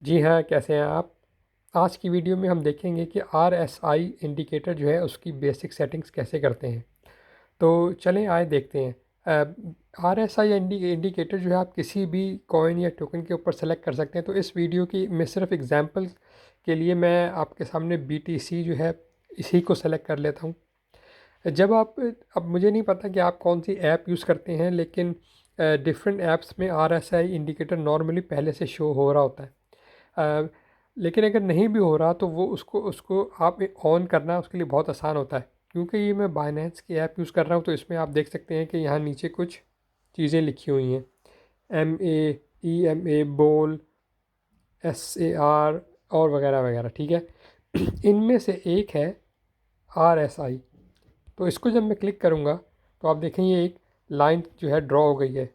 जी हाँ, कैसे हैं आप? आज की वीडियो में हम देखेंगे कि आरएसआई इंडिकेटर जो है उसकी बेसिक सेटिंग्स कैसे करते हैं। तो चलें आए देखते हैं। आरएसआई इंडिकेटर जो है आप किसी भी कॉइन या टोकन के ऊपर सेलेक्ट कर सकते हैं। तो इस वीडियो की मैं सिर्फ एग्जांपल के लिए मैं आपके सामने बीटीसी जो है इसी को सेलेक्ट कर लेता हूँ। जब आप अब मुझे नहीं पता कि आप कौन सी ऐप यूज़ करते हैं, लेकिन डिफरेंट ऐप्स में आरएसआई इंडिकेटर नॉर्मली पहले से शो हो रहा होता है। अ, लेकिन अगर नहीं भी हो रहा तो वो उसको उसको आप ऑन करना उसके लिए बहुत आसान होता है। क्योंकि ये मैं बाइनेंस की ऐप यूज़ कर रहा हूँ, तो इसमें आप देख सकते हैं कि यहाँ नीचे कुछ चीज़ें लिखी हुई हैं। MAEMA बोल, SAR और वगैरह वगैरह, ठीक है। इनमें से एक है RSI। तो इसको जब मैं क्लिक करूँगा तो आप देखेंगे एक लाइन जो है ड्रॉ हो गई है,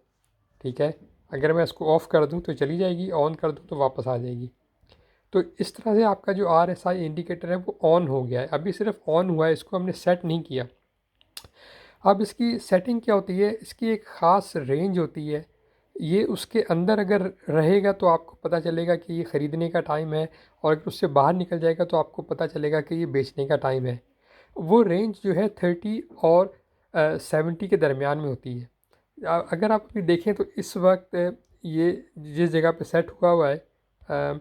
ठीक है। अगर मैं इसको ऑफ़ कर दूँ तो चली जाएगी, ऑन कर दूँ तो वापस आ जाएगी। तो इस तरह से आपका जो RSI इंडिकेटर है वो ऑन हो गया है। अभी सिर्फ ऑन हुआ है, इसको हमने सेट नहीं किया। अब इसकी सेटिंग क्या होती है, इसकी एक ख़ास रेंज होती है। ये उसके अंदर अगर रहेगा तो आपको पता चलेगा कि ये ख़रीदने का टाइम है, और अगर उससे बाहर निकल जाएगा तो आपको पता चलेगा कि ये बेचने का टाइम है। वो रेंज जो है 30 और 70 के दरमियान में होती है। अगर आप अभी देखें तो इस वक्त ये जिस जगह पे सेट हुआ है, अ,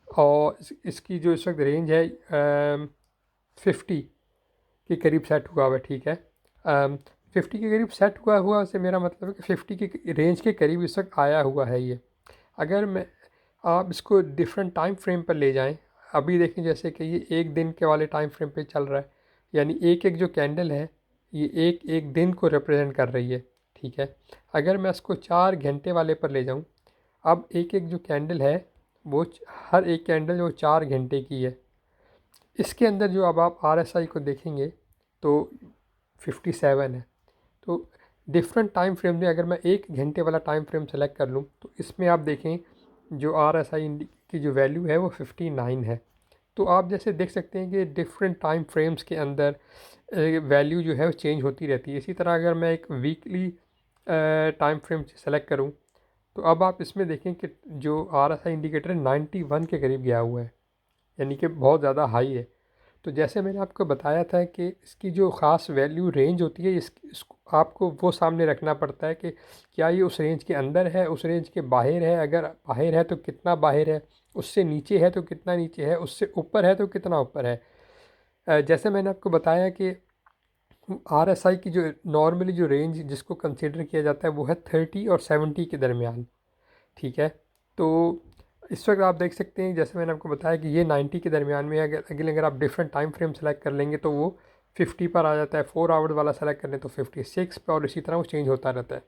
और इसकी जो इस वक्त रेंज है 50 के करीब सेट हुआ है, ठीक है। 50 के करीब सेट हुआ से मेरा मतलब है कि 50 के रेंज के करीब इस वक्त आया हुआ है ये। अगर मैं आप इसको डिफरेंट टाइम फ्रेम पर ले जाएं, अभी देखें जैसे कि ये एक दिन के वाले टाइम फ्रेम पे चल रहा है, यानी एक एक जो कैंडल है ये एक एक दिन को रिप्रेजेंट कर रही है, ठीक है। अगर मैं इसको 4 घंटे वाले पर ले जाऊं, अब एक एक जो कैंडल है वो हर एक कैंडल जो 4 घंटे की है। इसके अंदर जो अब आप RSI को देखेंगे तो 57 है। तो डिफरेंट टाइम फ्रेम में अगर मैं 1 घंटे वाला टाइम फ्रेम सेलेक्ट कर लूँ तो इसमें आप देखें जो RSI की जो वैल्यू है वो 59 है। तो आप जैसे देख सकते हैं कि डिफरेंट टाइम फ्रेम्स के अंदर वैल्यू जो है वो चेंज होती रहती है। इसी तरह अगर मैं एक वीकली टाइम फ्रेम सेलेक्ट करूं तो अब आप इसमें देखें कि जो RSI इंडिकेटर है 91 के करीब गया हुआ है, यानी कि बहुत ज़्यादा हाई है। तो जैसे मैंने आपको बताया था कि इसकी जो ख़ास वैल्यू रेंज होती है, इसको आपको वो सामने रखना पड़ता है कि क्या ये उस रेंज के अंदर है, उस रेंज के बाहर है। अगर बाहर है तो कितना बाहर है, उससे नीचे है तो कितना नीचे है, उससे ऊपर है तो कितना ऊपर है। जैसे मैंने आपको बताया कि RSI की जो नॉर्मली जो रेंज जिसको कंसिडर किया जाता है वो है 30 और 70 के दरमियान, ठीक है। तो इस वक्त आप देख सकते हैं जैसे मैंने आपको बताया कि ये 90 के दरमियान में है। अगर आप डिफरेंट टाइम फ्रेम सेलेक्ट कर लेंगे तो वो 50 पर आ जाता है। 4 आवर्स वाला सेलेक्ट कर लें तो 56 पे, और इसी तरह वो चेंज होता रहता है।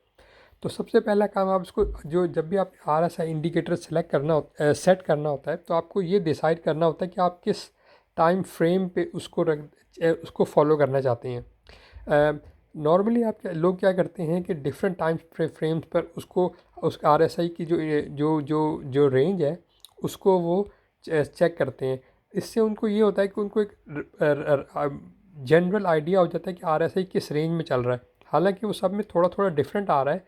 तो सबसे पहला काम आप इसको जो जब भी आप RSI इंडिकेटर सेलेक्ट करना सेट करना होता है तो आपको ये डिसाइड करना होता है कि आप किस टाइम फ्रेम पे उसको फॉलो करना चाहते हैं। नॉर्मली आप लोग क्या करते हैं कि डिफरेंट टाइम फ्रेम्स पर उसको उस RSI की जो जो जो जो रेंज है उसको वो चेक करते हैं। इससे उनको ये होता है कि उनको एक जनरल आइडिया हो जाता है कि RSI किस रेंज में चल रहा है। हालांकि वो सब में थोड़ा थोड़ा डिफरेंट आ रहा है,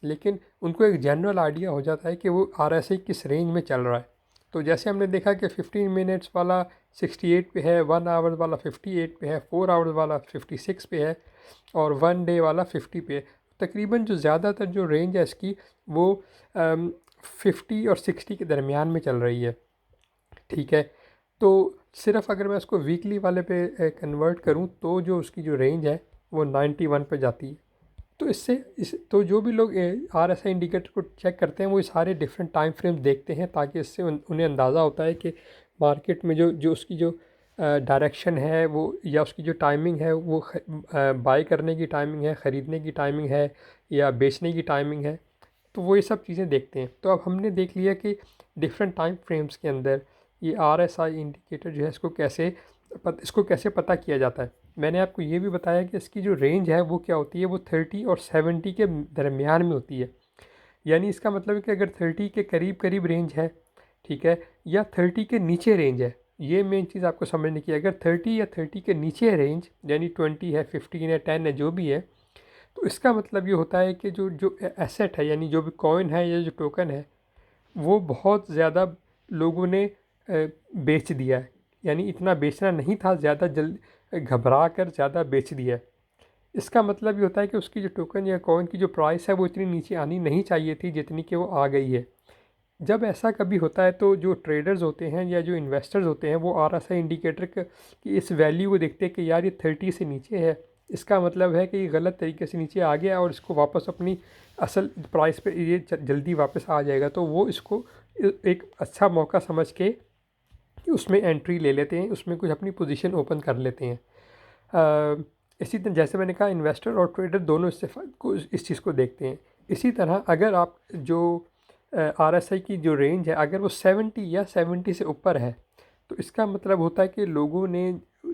लेकिन उनको एक जनरल आइडिया हो जाता है कि वो RSI किस रेंज में चल रहा है। तो जैसे हमने देखा कि 15 मिनट्स वाला 68 पे है, 1 आवर्स वाला 58 पे है, 4 आवर्स वाला 56 पे है, और 1 डे वाला 50 पे है। तकरीबन जो ज़्यादातर जो रेंज है इसकी वो 50 और 60 के दरमियान में चल रही है, ठीक है। तो सिर्फ अगर मैं उसको वीकली वाले पे कन्वर्ट करूं तो जो उसकी जो रेंज है वो 91 पे जाती है। तो तो जो भी लोग RSI इंडिकेटर को चेक करते हैं वो सारे डिफरेंट टाइम फ्रेम देखते हैं, ताकि इससे उन्हें अंदाज़ा होता है कि मार्केट में जो जो उसकी जो डायरेक्शन है वो, या उसकी जो टाइमिंग है वो बाय करने की टाइमिंग है, ख़रीदने की टाइमिंग है, या बेचने की टाइमिंग है। तो वो ये सब चीज़ें देखते हैं। तो अब हमने देख लिया कि डिफरेंट टाइम फ्रेम्स के अंदर ये RSI इंडिकेटर जो है इसको कैसे पता किया जाता है। मैंने आपको ये भी बताया कि इसकी जो रेंज है वो क्या होती है, वो 30 और 70 के दरमियान में होती है। यानी इसका मतलब है कि अगर 30 के करीब करीब रेंज है, ठीक है, या 30 के नीचे रेंज है, ये मेन चीज़ आपको समझने की। अगर 30 या 30 के नीचे है रेंज, यानी 20 है, 15 है, 10 है, जो भी है, तो इसका मतलब ये होता है कि जो जो एसेट है, यानी जो भी कॉइन है या जो टोकन है, वो बहुत ज़्यादा लोगों ने बेच दिया है, यानी इतना बेचना नहीं था, ज़्यादा जल्द घबरा कर ज़्यादा बेच दिया है। इसका मतलब ये होता है कि उसकी जो टोकन या कॉइन की जो प्राइस है वो इतनी नीचे आनी नहीं चाहिए थी जितनी कि वो आ गई है। जब ऐसा कभी होता है तो जो ट्रेडर्स होते हैं या जो इन्वेस्टर्स होते हैं वो RSI इंडिकेटर की इस वैल्यू को देखते हैं कि यार ये 30 से नीचे है, इसका मतलब है कि ये गलत तरीके से नीचे आ गया और इसको वापस अपनी असल प्राइस पे ये जल्दी वापस आ जाएगा, तो वो इसको एक अच्छा मौका समझ के कि उसमें एंट्री ले लेते हैं, उसमें कुछ अपनी पोजीशन ओपन कर लेते हैं। इसी तरह जैसे मैंने कहा इन्वेस्टर और ट्रेडर दोनों इस चीज़ को देखते हैं। इसी तरह अगर आप जो RSI की जो रेंज है अगर वो 70 या 70 से ऊपर है तो इसका मतलब होता है कि लोगों ने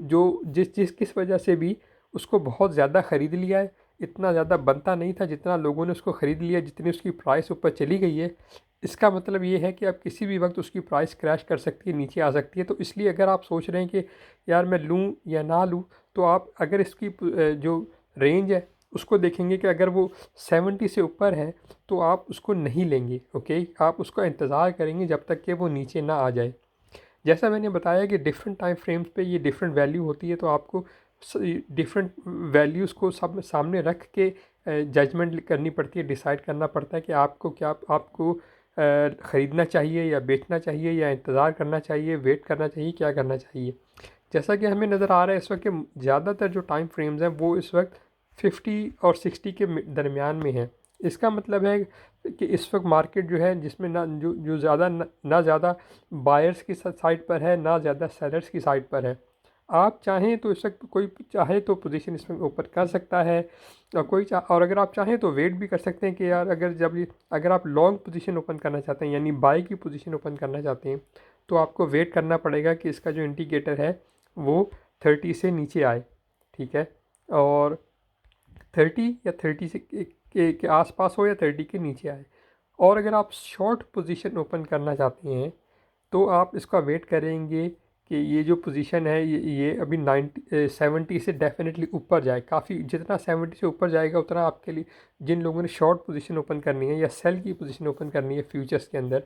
जो जिस किस वजह से भी उसको बहुत ज़्यादा ख़रीद लिया है, इतना ज़्यादा बनता नहीं था जितना लोगों ने उसको ख़रीद लिया, जितनी उसकी प्राइस ऊपर चली गई है। इसका मतलब ये है कि अब किसी भी वक्त उसकी प्राइस क्रैश कर सकती है, नीचे आ सकती है। तो इसलिए अगर आप सोच रहे हैं कि यार मैं लूँ या ना लूँ, तो आप अगर इसकी जो रेंज है उसको देखेंगे कि अगर वो 70 से ऊपर है तो आप उसको नहीं लेंगे। ओके, आप उसका इंतज़ार करेंगे जब तक कि वो नीचे ना आ जाए। जैसा मैंने बताया कि डिफरेंट टाइम फ्रेम्स पे ये डिफरेंट वैल्यू होती है, तो आपको डिफरेंट वैल्यूज़ को सब सामने रख के जजमेंट करनी पड़ती है, डिसाइड करना पड़ता है कि आपको क्या आपको ख़रीदना चाहिए या बेचना चाहिए या इंतज़ार करना चाहिए, वेट करना चाहिए, क्या करना चाहिए। जैसा कि हमें नज़र आ रहा है इस वक्त कि ज़्यादातर जो टाइम फ्रेम्स हैं वो इस वक्त 50 और 60 के दरमियान में है। इसका मतलब है कि इस वक्त मार्केट जो है जिसमें ना जो ज़्यादा ना ज़्यादा बायर्स की साइड पर है, ना ज़्यादा सेलर्स की साइड पर है। आप चाहें तो इस वक्त कोई चाहे तो पोजीशन इसमें ओपन कर सकता है और और अगर आप चाहें तो वेट भी कर सकते हैं कि यार अगर आप लॉन्ग पोजीशन ओपन करना चाहते हैं यानी बाई की पोजीशन ओपन करना चाहते हैं तो आपको वेट करना पड़ेगा कि इसका जो इंडिकेटर है वो 30 से नीचे आए। ठीक है, और 30 या 30 से के आसपास हो या 30 के नीचे आए। और अगर आप शॉर्ट पोजीशन ओपन करना चाहते हैं तो आप इसका वेट करेंगे कि ये जो पोजीशन है ये अभी 70 से डेफिनेटली ऊपर जाए, काफ़ी जितना 70 से ऊपर जाएगा उतना आपके लिए, जिन लोगों ने शॉर्ट पोजीशन ओपन करनी है या सेल की पोजीशन ओपन करनी है फ्यूचर्स के अंदर,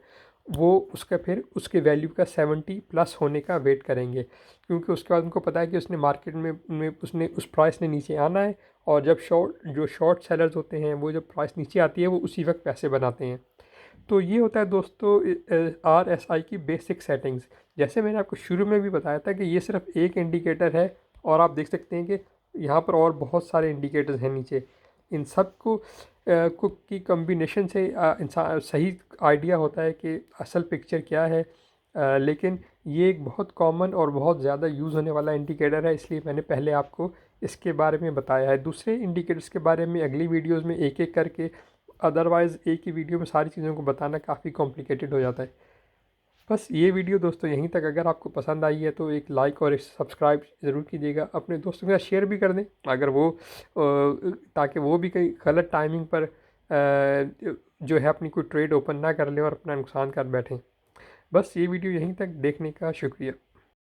वो उसका फिर उसके वैल्यू का 70 प्लस होने का वेट करेंगे, क्योंकि उसके बाद उनको पता है कि उसने मार्केट में उसने उस प्राइस ने नीचे आना है। और जब जो शॉर्ट सेलर्स होते हैं वो जब प्राइस नीचे आती है वो उसी वक्त पैसे बनाते हैं। तो ये होता है दोस्तों RSI की बेसिक सेटिंग्स। जैसे मैंने आपको शुरू में भी बताया था कि ये सिर्फ एक इंडिकेटर है और आप देख सकते हैं कि यहाँ पर और बहुत सारे इंडिकेटर्स हैं नीचे। इन सब को की कम्बिनेशन से इंसान सही आइडिया होता है कि असल पिक्चर क्या है। लेकिन ये एक बहुत कॉमन और बहुत ज़्यादा यूज़ होने वाला इंडिकेटर है, इसलिए मैंने पहले आपको इसके बारे में बताया है। दूसरे इंडिकेटर्स के बारे में अगली वीडियोज़ में एक एक करके, अदरवाइज़ एक ही वीडियो में सारी चीज़ों को बताना काफ़ी कॉम्प्लिकेटेड हो जाता है। बस ये वीडियो दोस्तों यहीं तक। अगर आपको पसंद आई है तो एक लाइक और एक सब्सक्राइब ज़रूर कीजिएगा, अपने दोस्तों के साथ शेयर भी कर दें अगर वो ताकि वो भी कहीं गलत टाइमिंग पर जो है अपनी कोई ट्रेड ओपन ना कर लें और अपना नुकसान कर बैठें। बस ये वीडियो यहीं तक देखने का शुक्रिया।